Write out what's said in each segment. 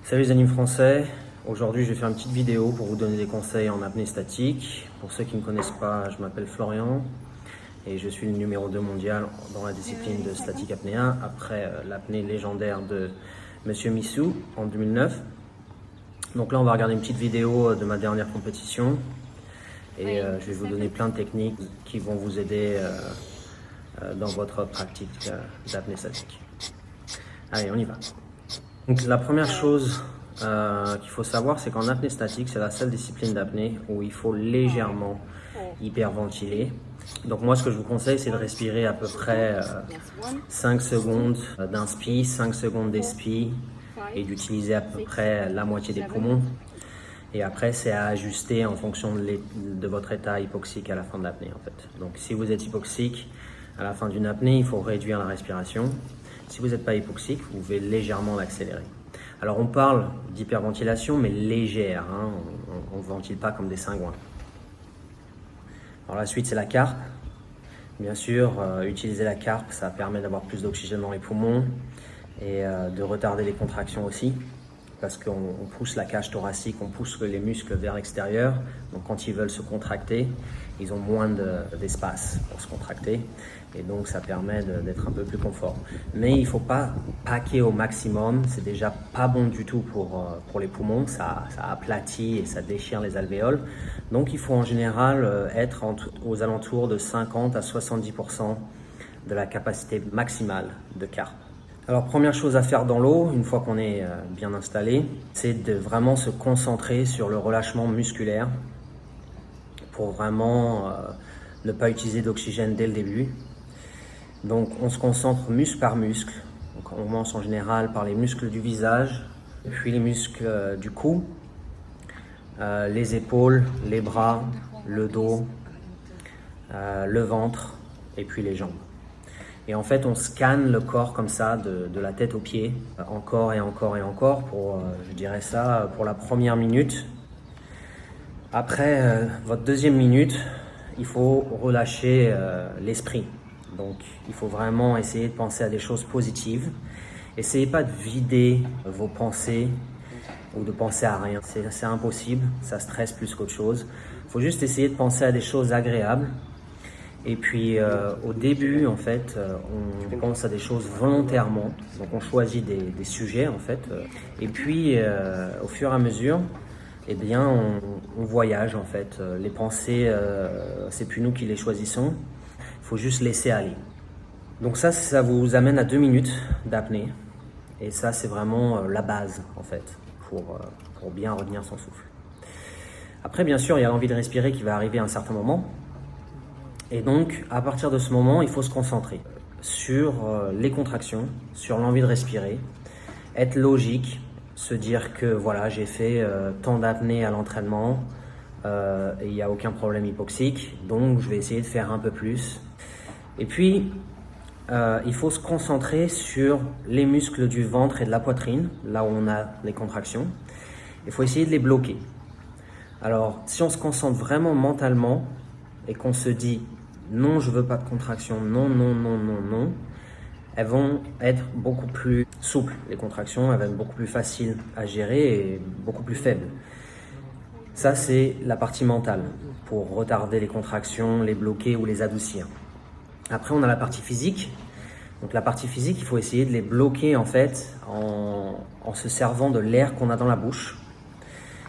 Salut les amis français, aujourd'hui je vais faire une petite vidéo pour vous donner des conseils en apnée statique. Pour ceux qui ne me connaissent pas, je m'appelle Florian et je suis le numéro 2 mondial dans la discipline de statique apnéa après l'apnée légendaire de Monsieur Missou en 2009. Donc là on va regarder une petite vidéo de ma dernière compétition et je vais vous donner plein de techniques qui vont vous aider dans votre pratique d'apnée statique. Allez, on y va. Donc la première chose qu'il faut savoir, c'est qu'en apnée statique, c'est la seule discipline d'apnée où il faut légèrement hyperventiler. Donc moi, ce que je vous conseille, c'est de respirer à peu près 5 secondes d'inspi, 5 secondes d'expi et d'utiliser à peu près la moitié des poumons. Et après, c'est à ajuster en fonction de votre état hypoxique à la fin de l'apnée en fait. Donc si vous êtes hypoxique à la fin d'une apnée, il faut réduire la respiration. Si vous n'êtes pas hypoxique, vous pouvez légèrement l'accélérer. Alors on parle d'hyperventilation, mais légère, hein. On ne ventile pas comme des cingouins. Alors la suite, c'est la carpe. Bien sûr, utiliser la carpe, ça permet d'avoir plus d'oxygène dans les poumons et de retarder les contractions aussi, parce qu'on pousse la cage thoracique, on pousse les muscles vers l'extérieur. Donc quand ils veulent se contracter, ils ont moins d'espace pour se contracter. Et donc ça permet d'être un peu plus confort. Mais il ne faut pas paquer au maximum, c'est déjà pas bon du tout pour les poumons, ça aplatit et ça déchire les alvéoles. Donc il faut en général être aux alentours de 50 à 70% de la capacité maximale de carpe. Alors première chose à faire dans l'eau, une fois qu'on est bien installé, c'est de vraiment se concentrer sur le relâchement musculaire pour vraiment ne pas utiliser d'oxygène dès le début. Donc on se concentre muscle par muscle. Donc on commence en général par les muscles du visage, puis les muscles du cou, les épaules, les bras, le dos, le ventre et puis les jambes. Et en fait on scanne le corps comme ça de la tête aux pieds, encore et encore et encore pour, je dirais ça, pour la première minute. Après votre deuxième minute, il faut relâcher l'esprit. Donc il faut vraiment essayer de penser à des choses positives. Essayez pas de vider vos pensées ou de penser à rien. C'est impossible, ça stresse plus qu'autre chose. Il faut juste essayer de penser à des choses agréables. Et puis au début, en fait, on pense à des choses volontairement. Donc on choisit des sujets, en fait. Et puis au fur et à mesure, eh bien, on voyage, en fait. Les pensées, c'est plus nous qui les choisissons. Il faut juste laisser aller. Donc ça vous amène à 2 minutes d'apnée. Et ça, c'est vraiment la base, en fait, pour bien retenir son souffle. Après, bien sûr, il y a l'envie de respirer qui va arriver à un certain moment. Et donc, à partir de ce moment, il faut se concentrer sur les contractions, sur l'envie de respirer, être logique, se dire que voilà, j'ai fait tant d'apnée à l'entraînement et il n'y a aucun problème hypoxique, donc je vais essayer de faire un peu plus. Et puis, il faut se concentrer sur les muscles du ventre et de la poitrine, là où on a les contractions. Il faut essayer de les bloquer. Alors, si on se concentre vraiment mentalement et qu'on se dit non, je veux pas de contraction, non, non, non, non, non, elles vont être beaucoup plus souples, les contractions, elles vont être beaucoup plus faciles à gérer et beaucoup plus faibles. Ça, c'est la partie mentale, pour retarder les contractions, les bloquer ou les adoucir. Après, on a la partie physique. Donc la partie physique, il faut essayer de les bloquer en fait en se servant de l'air qu'on a dans la bouche.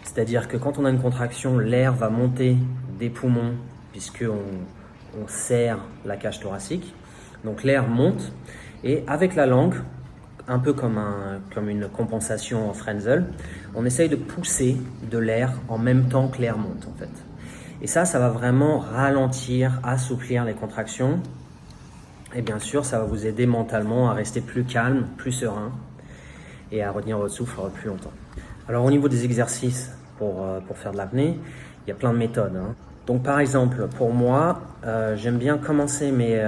C'est-à-dire que quand on a une contraction, l'air va monter des poumons puisqu'on serre la cage thoracique. Donc l'air monte et avec la langue, un peu comme une compensation en Frenzel, on essaye de pousser de l'air en même temps que l'air monte en fait. Et ça va vraiment ralentir, assouplir les contractions. Et bien sûr, ça va vous aider mentalement à rester plus calme, plus serein et à retenir votre souffle plus longtemps. Alors au niveau des exercices pour faire de l'apnée, il y a plein de méthodes, hein. Donc par exemple, pour moi, j'aime bien commencer mes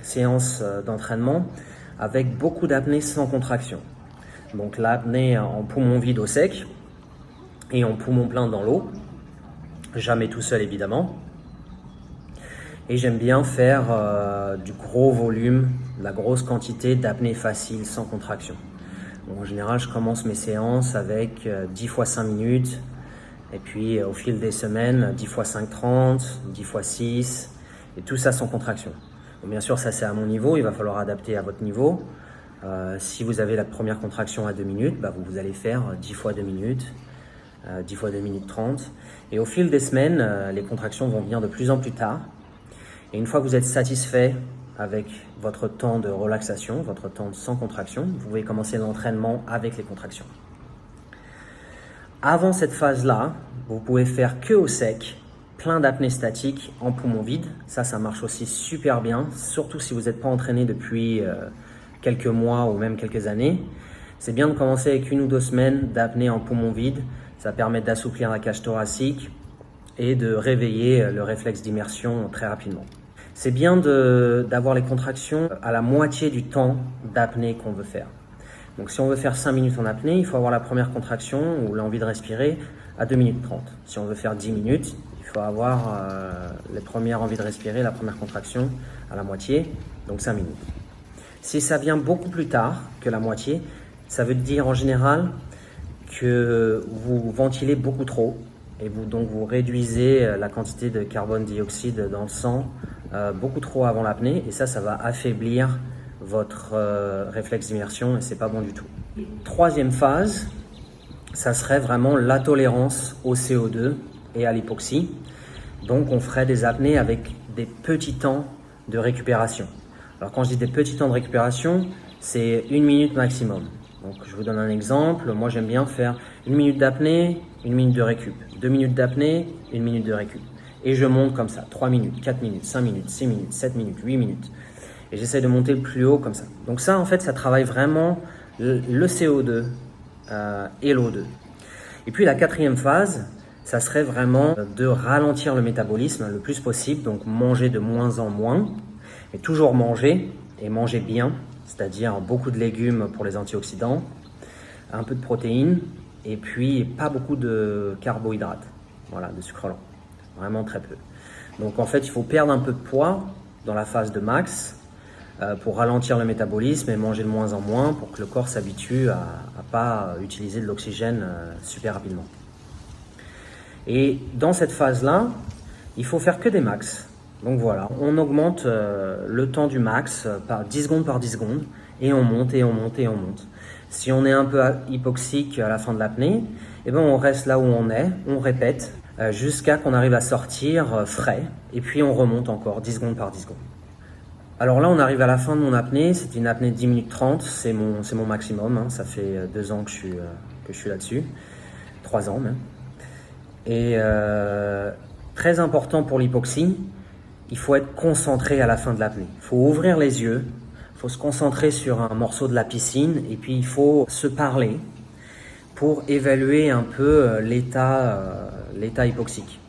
séances d'entraînement avec beaucoup d'apnée sans contraction. Donc l'apnée en poumon vide au sec et en poumon plein dans l'eau, jamais tout seul évidemment. Et j'aime bien faire du gros volume, de la grosse quantité d'apnée facile sans contraction. En général, je commence mes séances avec 10 fois 5 minutes. Et puis, au fil des semaines, 10 fois 5, 30, 10 fois 6. Et tout ça sans contraction. Donc, bien sûr, ça c'est à mon niveau. Il va falloir adapter à votre niveau. Si vous avez la première contraction à 2 minutes, vous allez faire 10 fois 2 minutes. 10 fois 2 minutes 30. Et au fil des semaines, les contractions vont venir de plus en plus tard. Et une fois que vous êtes satisfait avec votre temps de relaxation, votre temps sans contraction, vous pouvez commencer l'entraînement avec les contractions. Avant cette phase-là, vous pouvez faire que au sec, plein d'apnée statique en poumon vide. Ça marche aussi super bien, surtout si vous n'êtes pas entraîné depuis quelques mois ou même quelques années. C'est bien de commencer avec 1 ou 2 semaines d'apnée en poumon vide. Ça permet d'assouplir la cage thoracique et de réveiller le réflexe d'immersion très rapidement. C'est bien d'avoir les contractions à la moitié du temps d'apnée qu'on veut faire. Donc si on veut faire 5 minutes en apnée, il faut avoir la première contraction ou l'envie de respirer à 2 minutes 30. Si on veut faire 10 minutes, il faut avoir les premières envies de respirer, la première contraction à la moitié, donc 5 minutes. Si ça vient beaucoup plus tard que la moitié, ça veut dire en général que vous ventilez beaucoup trop et vous réduisez la quantité de carbone dioxyde dans le sang beaucoup trop avant l'apnée et ça va affaiblir votre réflexe d'immersion et c'est pas bon du tout. Troisième phase, ça serait vraiment la tolérance au CO2 et à l'hypoxie. Donc on ferait des apnées avec des petits temps de récupération. Alors quand je dis des petits temps de récupération, c'est 1 minute maximum. Donc je vous donne un exemple, moi j'aime bien faire 1 minute d'apnée, 1 minute de récup, 2 minutes d'apnée, 1 minute de récup. Et je monte comme ça, 3 minutes, 4 minutes, 5 minutes, 6 minutes, 7 minutes, 8 minutes. Et j'essaie de monter le plus haut comme ça. Donc ça en fait ça travaille vraiment le CO2 et l'O2. Et puis la quatrième phase, ça serait vraiment de ralentir le métabolisme le plus possible, donc manger de moins en moins, mais toujours manger et manger bien. C'est-à-dire beaucoup de légumes pour les antioxydants, un peu de protéines et puis pas beaucoup de carbohydrates, voilà, de sucre lent, vraiment très peu. Donc en fait, il faut perdre un peu de poids dans la phase de max pour ralentir le métabolisme et manger de moins en moins pour que le corps s'habitue à pas utiliser de l'oxygène super rapidement. Et dans cette phase-là, il faut faire que des max. Donc voilà, on augmente le temps du max par 10 secondes par 10 secondes et on monte et on monte et on monte. Si on est un peu hypoxique à la fin de l'apnée, on reste là où on est, on répète jusqu'à qu'on arrive à sortir frais et puis on remonte encore 10 secondes par 10 secondes. Alors là, on arrive à la fin de mon apnée, c'est une apnée de 10 minutes 30, c'est mon maximum, hein. Ça fait 2 ans que je suis là-dessus, 3 ans même. Et très important pour l'hypoxie, il faut être concentré à la fin de l'apnée. Il faut ouvrir les yeux, il faut se concentrer sur un morceau de la piscine et puis il faut se parler pour évaluer un peu l'état hypoxique.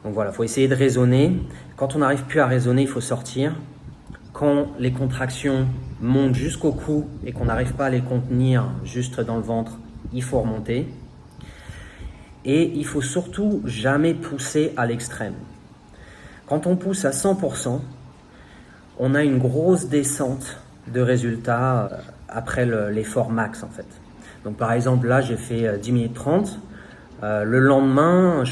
Donc voilà, il faut essayer de raisonner. Quand on n'arrive plus à raisonner, il faut sortir. Quand les contractions montent jusqu'au cou et qu'on n'arrive pas à les contenir juste dans le ventre, il faut remonter. Et il faut surtout jamais pousser à l'extrême. Quand on pousse à 100%, on a une grosse descente de résultats après l'effort max en fait. Donc par exemple là j'ai fait 10 minutes 30, le lendemain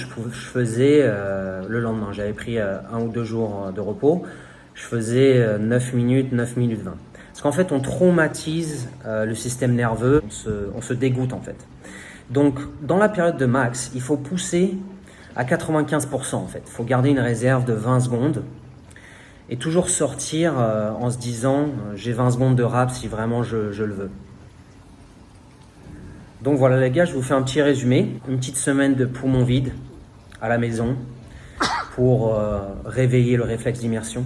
j'avais pris 1 ou 2 jours de repos, je faisais 9 minutes 20. Parce qu'en fait on traumatise le système nerveux, on se dégoûte en fait. Donc dans la période de max, il faut pousser à 95% en fait. Il faut garder une réserve de 20 secondes et toujours sortir en se disant j'ai 20 secondes de rap si vraiment je le veux. Donc voilà les gars, je vous fais un petit résumé. Une petite semaine de poumon vide à la maison pour réveiller le réflexe d'immersion.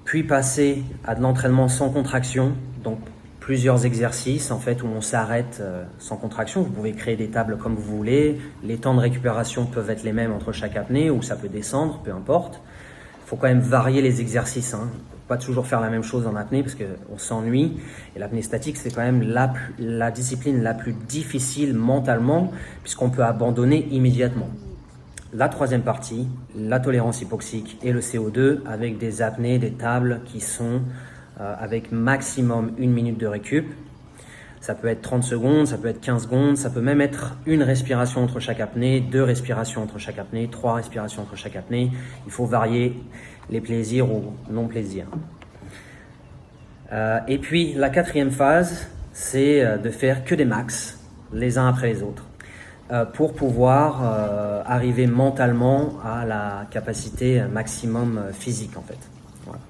Puis passer à de l'entraînement sans contraction, donc plusieurs exercices en fait où on s'arrête sans contraction. Vous pouvez créer des tables comme vous voulez. Les temps de récupération peuvent être les mêmes entre chaque apnée ou ça peut descendre, peu importe. Il faut quand même varier les exercices, hein. Pas toujours faire la même chose en apnée parce qu'on s'ennuie. Et l'apnée statique, c'est quand même la discipline la plus difficile mentalement puisqu'on peut abandonner immédiatement. La troisième partie, la tolérance hypoxique et le CO2 avec des apnées, des tables qui sont avec maximum 1 minute de récup. Ça peut être 30 secondes, ça peut être 15 secondes, ça peut même être une respiration entre chaque apnée, 2 respirations entre chaque apnée, 3 respirations entre chaque apnée. Il faut varier les plaisirs ou non-plaisirs. Et puis la 4e phase, c'est de faire que des max, les uns après les autres, pour pouvoir arriver mentalement à la capacité maximum physique en fait. Voilà.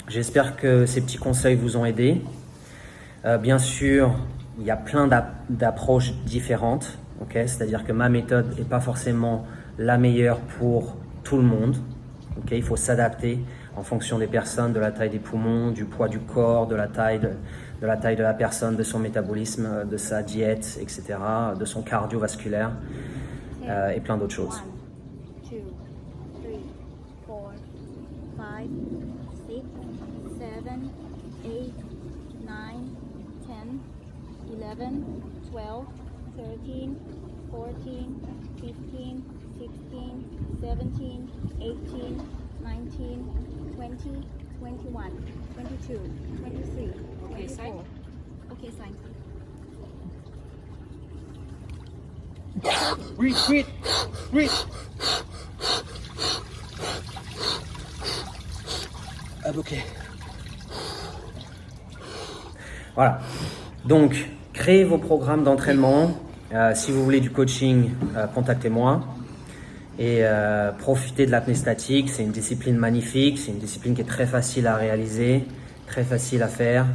J'espère que ces petits conseils vous ont aidé. Bien sûr, il y a plein d'approches différentes, okay? C'est-à-dire que ma méthode n'est pas forcément la meilleure pour tout le monde. Okay? Il faut s'adapter en fonction des personnes, de la taille des poumons, du poids du corps, de la taille de la personne, de son métabolisme, de sa diète, etc., de son cardiovasculaire et plein d'autres choses. 1, 2, 3, 4, 5, 6, 7, 8, 9, 10, 11, 12, 13, 14, 15, 16, 17, 18, 19, 20, 21, 22, 23, Okay, 24. sign. Okay, sign. Breathe. Ok. Voilà. Donc, créez vos programmes d'entraînement. Si vous voulez du coaching, contactez-moi. Et profitez de l'apnée statique. C'est une discipline magnifique. C'est une discipline qui est très facile à réaliser, très facile à faire.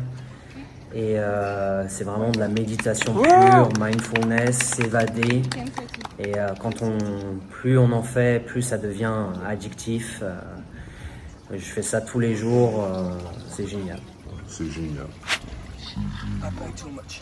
Et c'est vraiment de la méditation pure, mindfulness, s'évader. Et plus on en fait, plus ça devient addictif. Je fais ça tous les jours. C'est génial. C'est génial. I play too much.